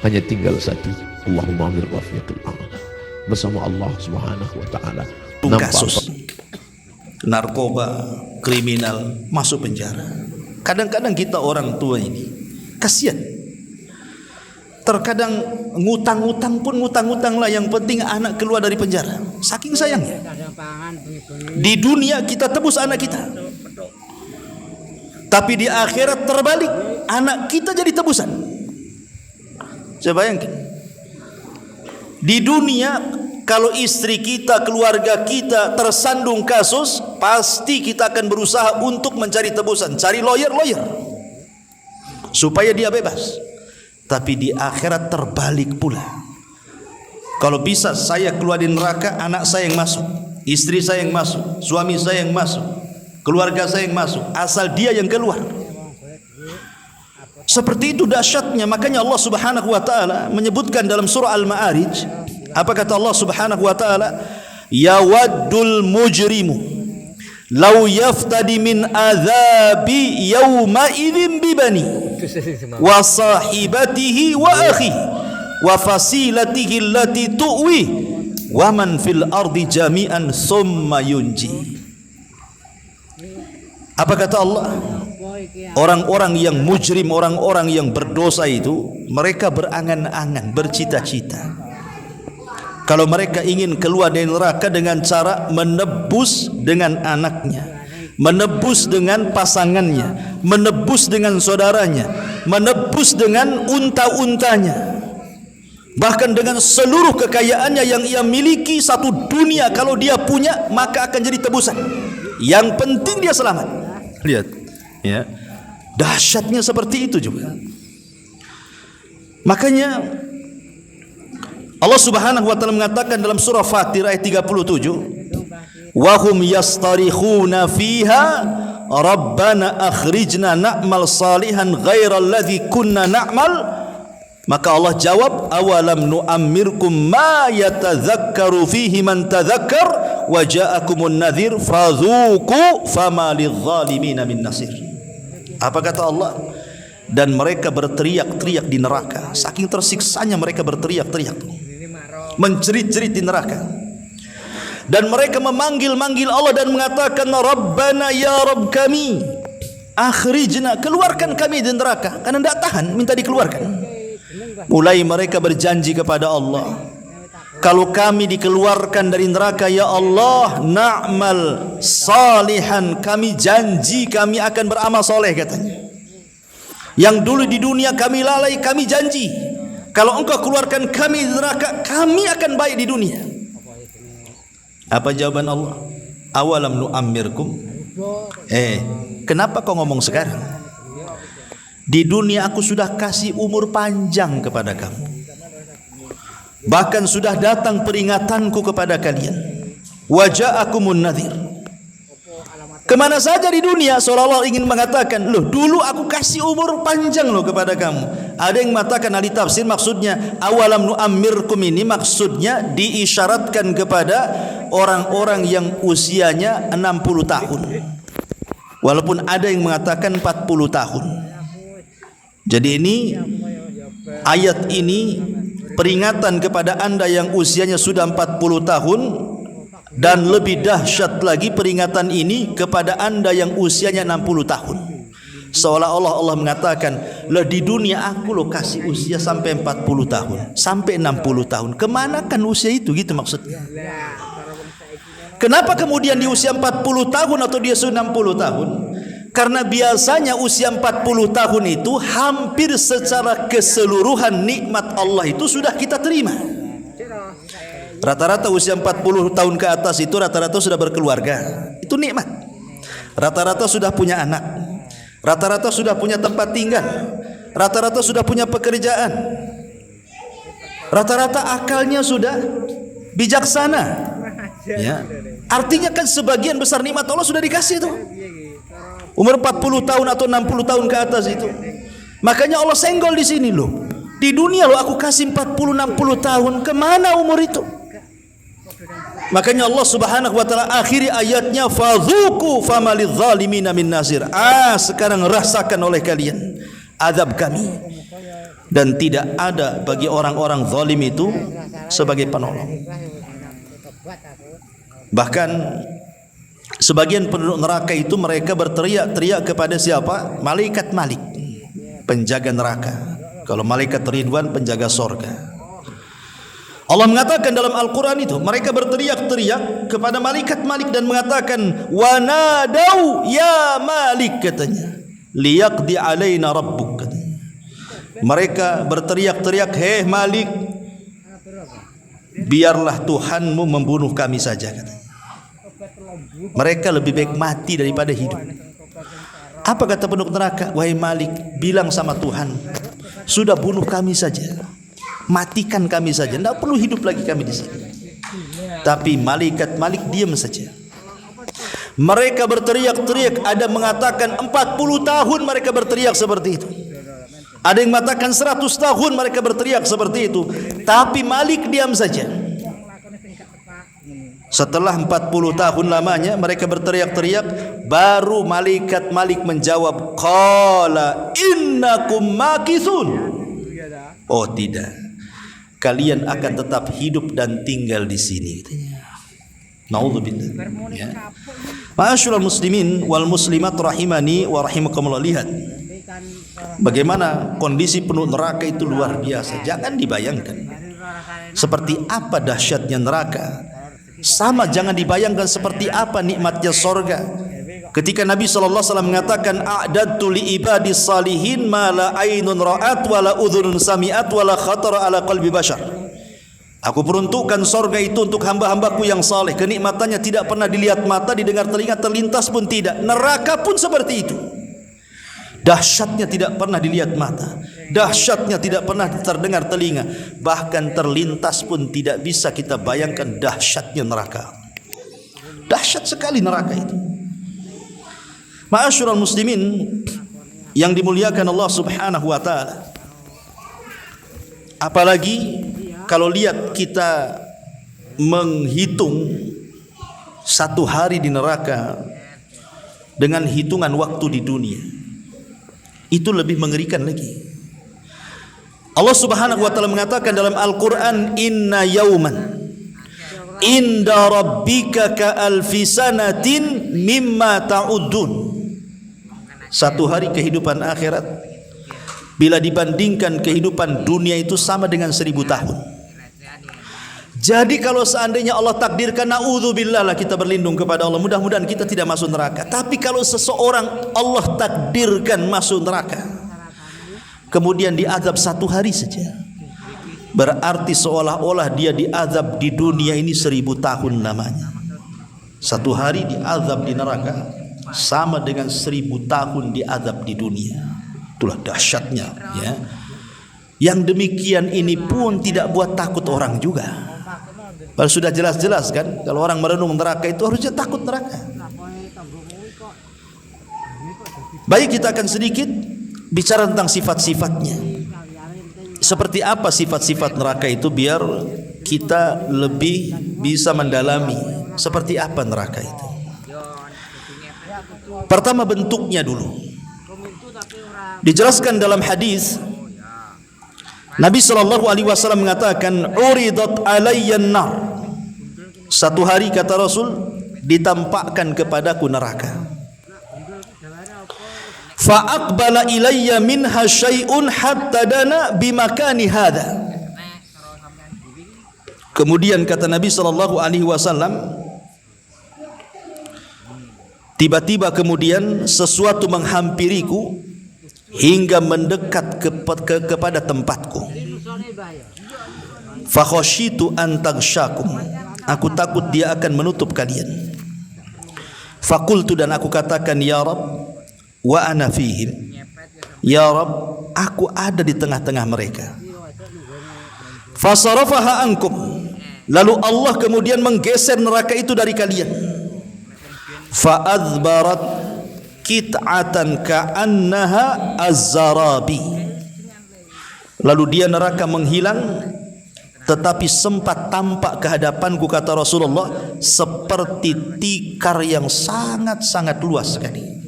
hanya tinggal satu, Allahumma birrafiqil a'la, bersama Allah Subhanahu wa taala. Kasus narkoba, kriminal masuk penjara. Kadang-kadang kita orang tua ini kasihan. Terkadang ngutang-ngutang pun ngutang-ngutang lah, yang penting anak keluar dari penjara. Saking sayangnya. Di dunia kita tebus anak kita, tapi di akhirat terbalik, anak kita jadi tebusan. Coba bayangkan. Di dunia kalau istri kita, keluarga kita tersandung kasus, pasti kita akan berusaha untuk mencari tebusan, cari lawyer supaya dia bebas. Tapi di akhirat terbalik pula. Kalau bisa saya keluar di neraka, anak saya yang masuk, istri saya yang masuk, suami saya yang masuk, keluarga saya yang masuk, asal dia yang keluar. Seperti itu dahsyatnya. Makanya Allah Subhanahu wa taala menyebutkan dalam surah Al-Ma'arij, apa kata Allah Subhanahu wa taala? Yawaddul mujrimu law yaftadi min adzabi yauma idzin bibani wa sahibatihi wa akhi wa fasilatihi allati tuwi wa man fil ardi jami'an summa yunji. Apa kata Allah? Orang-orang yang mujrim, orang-orang yang berdosa itu, mereka berangan-angan, bercita-cita kalau mereka ingin keluar dari neraka dengan cara menebus dengan anaknya, menebus dengan pasangannya, menebus dengan saudaranya, menebus dengan unta-untanya, bahkan dengan seluruh kekayaannya yang ia miliki. Satu dunia kalau dia punya, maka akan jadi tebusan. Yang penting dia selamat. Lihat, ya, dahsyatnya seperti itu juga. Makanya Allah Subhanahu wa taala mengatakan dalam surah Fatir ayat 37, wa hum yastarikhuna fiha rabbana akhrijna na'mal salihan ghairal ladzi kunna na'mal. Maka Allah jawab, awalam nu'ammirkum ma yatadzakkaru fihi man tadzakkar wa ja'akumun nadhir fadzuqu fama lidh-dhalimin min nasir. Apa kata Allah? Dan mereka berteriak-teriak di neraka, saking tersiksanya mereka berteriak-teriak, menjerit-jerit di neraka. Dan mereka memanggil-manggil Allah dan mengatakan, Rabbana ya Rabb kami, akhrijna, keluarkan kami dari neraka. Karena tidak tahan, minta dikeluarkan. Mulai mereka berjanji kepada Allah, kalau kami dikeluarkan dari neraka, ya Allah, na'mal salihan, kami janji kami akan beramal soleh, katanya. Yang dulu di dunia kami lalai, kami janji kalau engkau keluarkan kami dari neraka, kami akan baik di dunia. Apa jawaban Allah? Awalam nu'ammirkum. Kenapa kau ngomong sekarang? Di dunia aku sudah kasih umur panjang kepada kamu, bahkan sudah datang peringatanku kepada kalian. Wa ja'akumun nadhir. Kemana saja di dunia seolah-olah ingin mengatakan, loh dulu aku kasih umur panjang loh kepada kamu. Ada yang mengatakan, ahli tafsir maksudnya awalam nu'ammirkum ini maksudnya diisyaratkan kepada orang-orang yang usianya 60 tahun. Walaupun ada yang mengatakan 40 tahun. Jadi ini ayat ini peringatan kepada anda yang usianya sudah 40 tahun. Dan lebih dahsyat lagi peringatan ini kepada anda yang usianya 60 tahun. Seolah-olah Allah mengatakan, lah di dunia aku lo kasih usia sampai 40 tahun, sampai 60 tahun. Kemana kan usia itu, gitu maksudnya. Kenapa kemudian di usia 40 tahun atau dia sudah 60 tahun? Karena biasanya usia 40 tahun itu hampir secara keseluruhan nikmat Allah itu sudah kita terima. Rata-rata usia 40 tahun ke atas itu rata-rata sudah berkeluarga. Itu nikmat. Rata-rata sudah punya anak. Rata-rata sudah punya tempat tinggal. rata-rata sudah punya pekerjaan, rata-rata akalnya sudah bijaksana. Ya. Artinya kan sebagian besar nikmat Allah sudah dikasih tuh. Umur 40 tahun atau 60 tahun ke atas itu. Makanya Allah senggol di sini loh. Di dunia loh aku kasih 40-60 tahun, kemana umur itu? Makanya Allah Subhanahu wa taala akhiri ayatnya fadzuqu famalidz zalimina min nasir. Sekarang rasakan oleh kalian azab kami, dan tidak ada bagi orang-orang zalim itu sebagai penolong. Bahkan sebagian penduduk neraka itu mereka berteriak-teriak kepada siapa? Malaikat Malik, penjaga neraka. Kalau malaikat Ridwan, penjaga sorga. Allah mengatakan dalam Al-Quran itu, mereka berteriak-teriak kepada malaikat Malik dan mengatakan, wanadau ya Malik, katanya, liyaqdi alaina rabbuk, katanya. Mereka berteriak-teriak, hei Malik, biarlah Tuhanmu membunuh kami saja, katanya. Mereka lebih baik mati daripada hidup. Apa kata penduduk neraka? Wahai Malik, bilang sama Tuhan, sudah bunuh kami saja, matikan kami saja, tidak perlu hidup lagi kami di sini. Tapi malaikat Malik diam saja. Mereka berteriak-teriak, ada mengatakan 40 tahun mereka berteriak seperti itu. Ada yang mengatakan 100 tahun mereka berteriak seperti itu. Tapi Malik diam saja. Setelah 40 tahun lamanya mereka berteriak-teriak, baru malaikat Malik menjawab, qala innakum makithun. Oh tidak, kalian akan tetap hidup dan tinggal di sini. Naudzubillah. Ya. Ma'asyiral muslimin wal muslimat rahimani wa rahimakumullah, lihat bagaimana kondisi penduduk neraka itu luar biasa. Jangan dibayangkan seperti apa dahsyatnya neraka. Sama jangan dibayangkan seperti apa nikmatnya sorga. Ketika Nabi SAW mengatakan, a'dadtu li ibadis salihin ma la ainun ra'at wa la udhunun sami'at wa la khatara ala qalbi bashar. Aku peruntukkan sorga itu untuk hamba-hambaku yang saleh. Kenikmatannya tidak pernah dilihat mata, didengar telinga, terlintas pun tidak. Neraka pun seperti itu. Dahsyatnya tidak pernah dilihat mata, dahsyatnya tidak pernah terdengar telinga, bahkan terlintas pun tidak bisa kita bayangkan dahsyatnya neraka. Dahsyat sekali neraka itu. Ma'asyiral muslimin yang dimuliakan Allah Subhanahu wa taala. Apalagi kalau lihat kita menghitung satu hari di neraka dengan hitungan waktu di dunia, itu lebih mengerikan lagi. Allah Subhanahu wa taala mengatakan dalam Al-Qur'an, inna yauman inda rabbika ka alfi sanatin mimma ta'uddun. Satu hari kehidupan akhirat bila dibandingkan kehidupan dunia itu sama dengan 1000 tahun. Jadi kalau seandainya Allah takdirkan, naudzubillah lah, kita berlindung kepada Allah, mudah-mudahan kita tidak masuk neraka. Tapi kalau seseorang Allah takdirkan masuk neraka, kemudian diazab satu hari saja, berarti seolah-olah dia diazab di dunia ini 1000 tahun lamanya. Satu hari diazab di neraka sama dengan 1000 tahun diazab di dunia. Itulah dahsyatnya, ya. Yang demikian ini pun tidak buat takut orang juga. Kalau sudah jelas-jelas kan, kalau orang merenung neraka itu harusnya takut neraka. Baik, kita akan sedikit bicara tentang sifat-sifatnya. Seperti apa sifat-sifat neraka itu, biar kita lebih bisa mendalami seperti apa neraka itu. Pertama, bentuknya dulu. Dijelaskan dalam hadis, Nabi SAW mengatakan, uridat alayyan nar. Satu hari, kata Rasul, ditampakkan kepadaku neraka. Fa'aqbala ilayya minha syai'un hatta dana bimakani hadha. Kemudian kata Nabi SAW, tiba-tiba kemudian sesuatu menghampiriku hingga mendekat kepada tempatku. Fa khasyitu an taghsyakum. Aku takut dia akan menutup kalian. Fakultu, dan aku katakan, ya Rabb, wa ana fihim. Ya Rabb, aku ada di tengah-tengah mereka. Fasarafaha ankum, lalu Allah kemudian menggeser neraka itu dari kalian. Fa'adbarat kit'atan ka'annaha az-zarabi, lalu dia neraka menghilang, tetapi sempat tampak kehadapanku, kata Rasulullah, seperti tikar yang sangat-sangat luas sekali.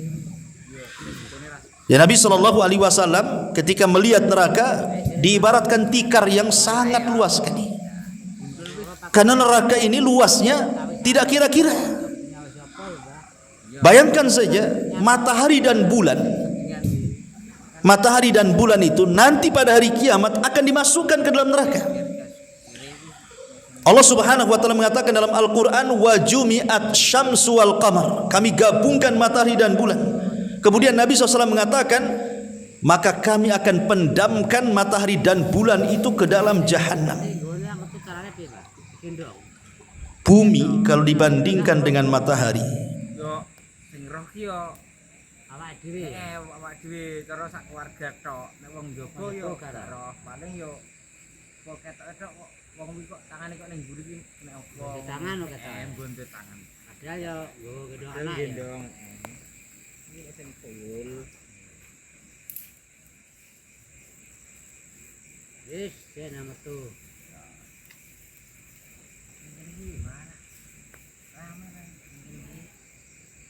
Ya, Nabi SAW ketika melihat neraka diibaratkan tikar yang sangat luas sekali. Karena neraka ini luasnya tidak kira-kira. Bayangkan saja matahari dan bulan. Matahari dan bulan itu nanti pada hari kiamat akan dimasukkan ke dalam neraka. Allah Subhanahu wa taala mengatakan dalam Al-Qur'an, wa jumi'at syamsu wal qamar, kami gabungkan matahari dan bulan. Kemudian Nabi SAW mengatakan, maka kami akan pendamkan matahari dan bulan itu ke dalam jahanam. Bumi kalau dibandingkan dengan matahari,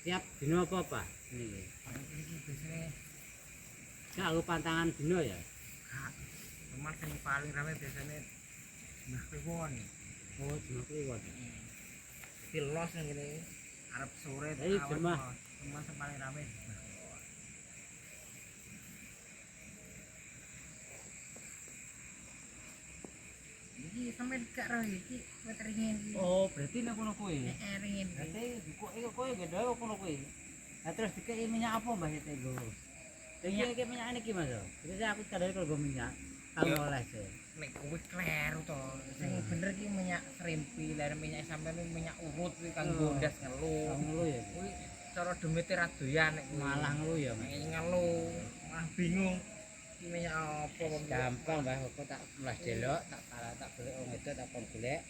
Siap dino apa ini? Gak aku pantangan dino ya. Cuman yang paling ramai biasanya Mbah Kliwon. Oh, Mbah Kliwon. Jadi los yang gini Arab sore awan. Cuman yang paling ramai Mbah Kliwon. Iki sampai gak roh iki wet ringin. Oh, berarti nek kono kowe. Ringin. Berarti kok kowe gede kok kono kowe. Nah terus dikei minyak apa Mbah Tego? Minyak iki minyak iki Mas. Terus aku cadane kalau minyak aku oleh sih. Nek kowe kleru to. Sing bener iki minyak serimpi, lare minyak sampean minyak urut kuwi kanggo ndas ngelu. Ngelu ya. Kuwi cara demite ra doyan nek malah ngelu ya. Ngelu. Mah bingung. Iki minyak apa gampang Mbah, kok tak melas delok, tak golek wong itu tak kon golek.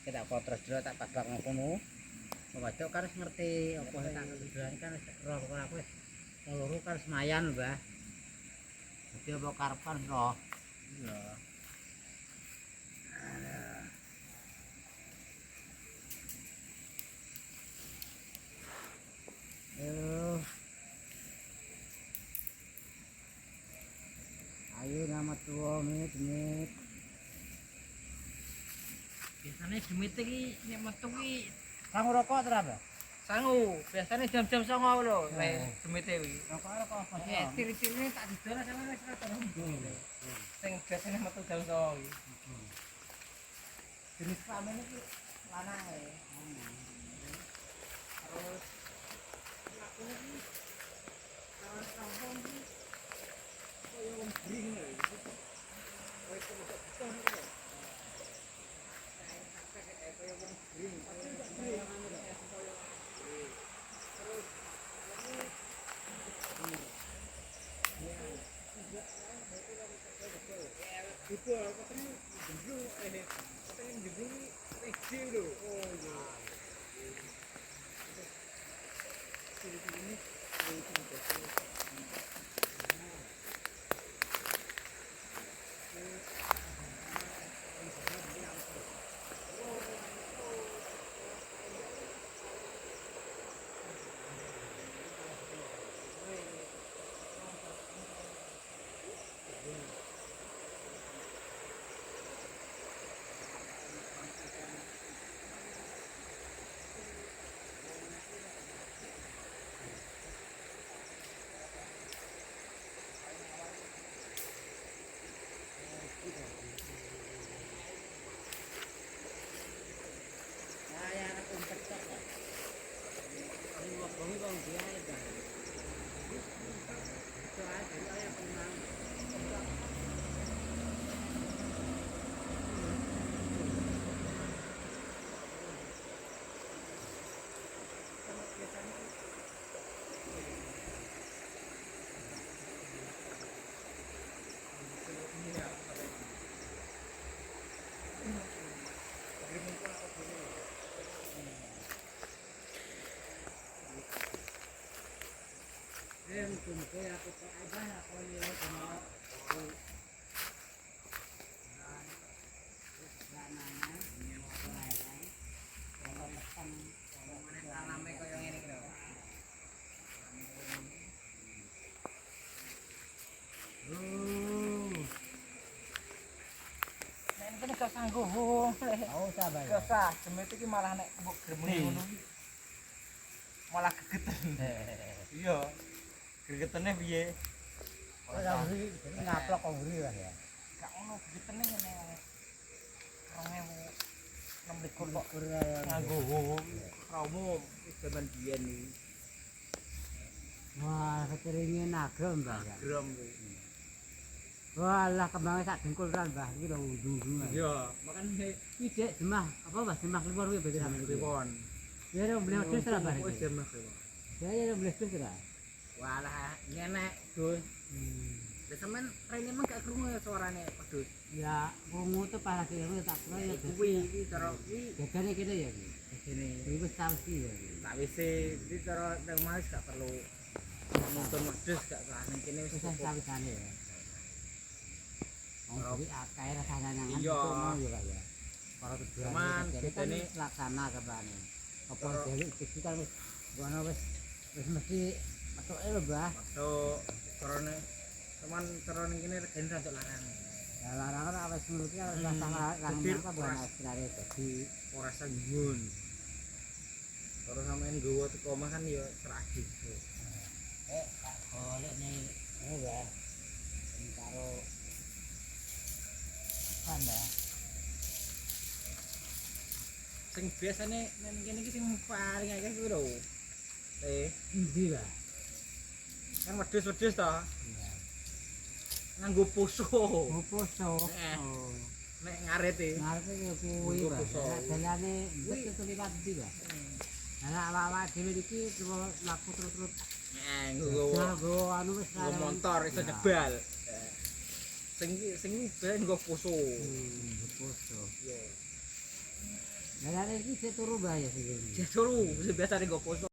Kita kontrol delok tak tabak ngono. Wadok kan ngerti apa tak kedudukan kan roh kok aku loro kan semayan Mbah. Dadi apa karepan roh. Iya. Ayo nama tua mit. Biasanya demit iki nek metu ki sangu rokok ta apa? Sangu, biasanya jam-jam 09.00 lho, nek demite kuwi. Rokok apa? Ya, tiri-tirine tak didol sampe wis rada rembug. Sing biasane metu jam 09.00 iki. Jenis kelamin iki lanang ya. Terus aku iki kampung iki koyo wong bring lho. Kowe kok betul lho. Koyo wong bring. Ini gak sanggup. Oh, sabar. Gak usah, semet iki malah nek mbok gremeng ngono iki. Malah gegeten. Iya. Gegetene piye? Ora ngri, ngaplok kok ngri ya. Gak ono gegetene ngene. 2026 kok nganggo kromo zaman biyen iki. Wah, keteringin agrem, Mbah. Agrem. Walah kembangnya sak dengkul kan Mbah, iki lho ujung-ujung. Iya, makane iki dek jemah apa Mbah jemah keluar kuwi berarti sampe kliwon. Ya ora beli wedhus ra Mbah. Wis jemah kliwon. Ya beli wedhus ra. Walah ngenek, Gus. Lah sampean rene mah gak krungu suarane wedhus. Ya krungu tuh pas lagi ngono tak kira ya kuwi iki cara iki jagane kene ya iki. Kene. Iki wis tawisi ya. Tawise iki cara nang mas gak perlu nonton wedhus gak ning kene wis tawisane ya. Oh, jadi akeh rasane nang iya yo Kak ya. Para tujuan ini laksana kabane. Apa dhewe iki kan wis ngono wis mesti metuke lho, Mbah. Metuk karone teman terone kene regane rantuk larang. Ya larang ora wis ngono ki rasane kang apa bana istilahnya dadi ora sanggun. Kalau sampean nggawa teko omah kan ya seragis. Tak golek nih. Ya. Karo Anda. Sing biasane nang kene iki sing paling akeh kuwi lho. Endi lah. Kan wedhus-wedhus to. Iya. Nganggo poso. Oh, poso. Oh. Nek ngarete. Ngarete ya kuwi, Pak. Nek dalane betul liwat ndi, Pak. Lah awak-awak dhewe iki laku terus-terus. Nggo anu wis motor iso jebal. Sing ben nggo poso. Poso. Iya. Lah iki sik turu Mbah ya sing. Sik turu, biasane nggo poso.